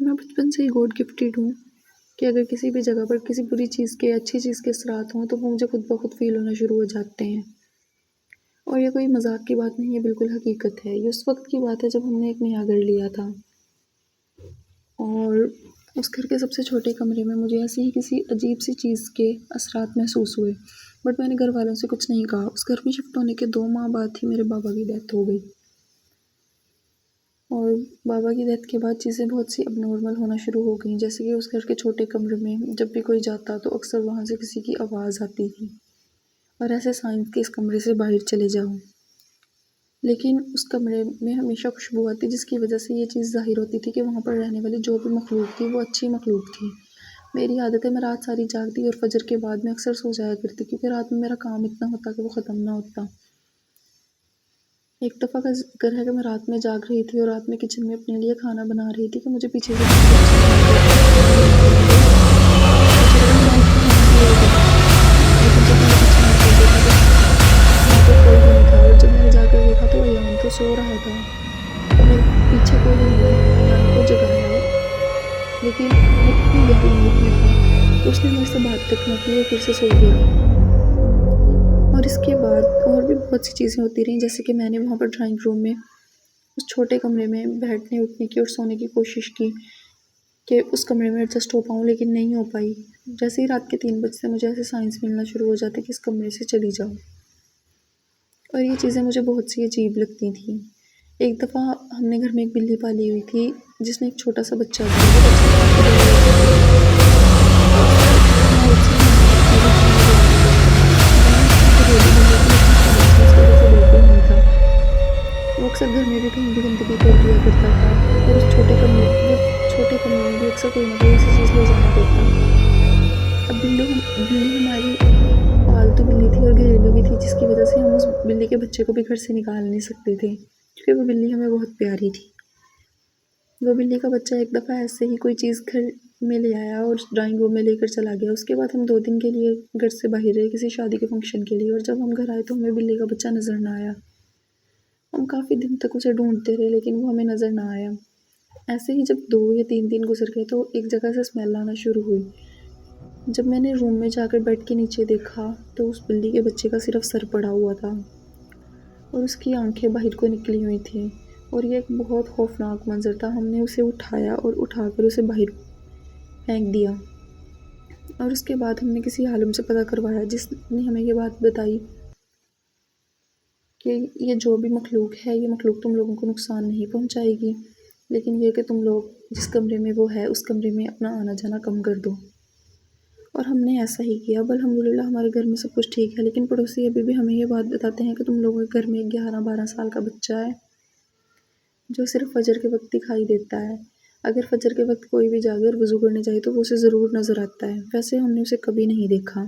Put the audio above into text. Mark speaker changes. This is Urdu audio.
Speaker 1: میں بچپن سے ہی گاڈ گفٹیڈ ہوں کہ اگر کسی بھی جگہ پر کسی بری چیز کے اچھی چیز کے اثرات ہوں تو وہ مجھے خود بخود فیل ہونا شروع ہو جاتے ہیں۔ اور یہ کوئی مذاق کی بات نہیں، یہ بالکل حقیقت ہے۔ یہ اس وقت کی بات ہے جب ہم نے ایک نیا گھر لیا تھا، اور اس گھر کے سب سے چھوٹے کمرے میں مجھے ایسی ہی کسی عجیب سی چیز کے اثرات محسوس ہوئے، بٹ میں نے گھر والوں سے کچھ نہیں کہا۔ اس گھر میں شفٹ ہونے کے 2 ماہ بعد ہی میرے بابا کی ڈیتھ ہو گئی، اور بابا کی ڈیتھ کے بعد چیزیں بہت سی اب نارمل ہونا شروع ہو گئیں، جیسے کہ اس گھر کے چھوٹے کمرے میں جب بھی کوئی جاتا تو اکثر وہاں سے کسی کی آواز آتی تھی، اور ایسے سائنس کے اس کمرے سے باہر چلے جاؤ۔ لیکن اس کمرے میں ہمیشہ خوشبو آتی، جس کی وجہ سے یہ چیز ظاہر ہوتی تھی کہ وہاں پر رہنے والی جو بھی مخلوق تھی وہ اچھی مخلوق تھی۔ میری عادت ہے میں رات ساری جاگتی اور فجر کے بعد میں اکثر سو جایا کرتی، کیونکہ رات میں میرا کام اتنا ہوتا کہ وہ ختم نہ ہوتا۔ ایک دفعہ کا ذکر ہے کہ میں رات میں جاگ رہی تھی اور رات میں کچن میں اپنے لیے کھانا بنا رہی تھی کہ مجھے پیچھے سے کوئی بھی نہیں تھا، اور جب میں نے جا کر دیکھا تو ایان تو سو رہا تھا۔ میرے پیچھے کوئی بھی نہیں تھا۔ میں نے ایان کو جگایا، لیکن وہ اتنی گہری نیند میں تھا کہ اس نے میرے سے بات تک نہ کی اور پھر سے سو گیا۔ اور اس کے بعد اور بھی بہت سی چیزیں ہوتی رہیں، جیسے کہ میں نے وہاں پر ڈرائنگ روم میں اس چھوٹے کمرے میں بیٹھنے اٹھنے کی اور سونے کی کوشش کی کہ اس کمرے میں ایڈجسٹ ہو پاؤں، لیکن نہیں ہو پائی۔ جیسے ہی رات کے 3 بجے مجھے ایسے سائنس ملنا شروع ہو جاتے کہ اس کمرے سے چلی جاؤ، اور یہ چیزیں مجھے بہت سی عجیب لگتی تھیں۔ ایک دفعہ ہم نے گھر میں ایک بلی پالی ہوئی تھی جس نے ایک چھوٹا سا بچہ وہ اکثر گھر میں بھی کہیں بھی گندگی کر دیا کرتا تھا، اور اس چھوٹے کمرے میں بھی اکثر کوئی نہ کوئی ایسی چیز لے جایا کرتا۔ اب بلی ہماری پالتو بلی تھی اور گھریلو بھی تھی، جس کی وجہ سے ہم اس بلی کے بچے کو بھی گھر سے نکال نہیں سکتے تھے، کیونکہ وہ بلی ہمیں بہت پیاری تھی۔ وہ بلی کا بچہ ایک دفعہ ایسے ہی کوئی چیز گھر میں لے آیا اور ڈرائنگ روم میں لے کر چلا گیا۔ اس کے بعد ہم 2 دن کے لیے گھر سے باہر رہے کسی شادی کے فنکشن کے لیے، اور جب ہم گھر آئے تو ہمیں بلی کا بچہ نظر نہ آیا۔ ہم کافی دن تک اسے ڈھونڈتے رہے، لیکن وہ ہمیں نظر نہ آیا۔ ایسے ہی جب 2 یا 3 دن گزر گئے تو ایک جگہ سے اسمیل آنا شروع ہوئی۔ جب میں نے روم میں جا کر بیڈ کے نیچے دیکھا تو اس بلی کے بچے کا صرف سر پڑا ہوا تھا، اور اس کی آنکھیں باہر کو نکلی ہوئی تھیں، اور یہ ایک بہت خوفناک منظر تھا۔ ہم نے اسے اٹھایا اور اٹھا کر اسے باہر پھینک دیا، اور اس کے بعد ہم نے کسی عالم سے پتہ کروایا، جس نے ہمیں یہ بات بتائی کہ یہ جو بھی مخلوق ہے، یہ مخلوق تم لوگوں کو نقصان نہیں پہنچائے گی، لیکن یہ کہ تم لوگ جس کمرے میں وہ ہے اس کمرے میں اپنا آنا جانا کم کر دو۔ اور ہم نے ایسا ہی کیا۔ اب الحمدللہ ہمارے گھر میں سب کچھ ٹھیک ہے، لیکن پڑوسی ابھی بھی ہمیں یہ بات بتاتے ہیں کہ تم لوگوں کے گھر میں 11-12 سال کا بچہ ہے جو صرف فجر کے وقت دکھائی دیتا ہے۔ اگر فجر کے وقت کوئی بھی جاگے اور وضو کرنے جائے تو وہ اسے ضرور نظر آتا ہے، ویسے ہم نے اسے کبھی نہیں دیکھا۔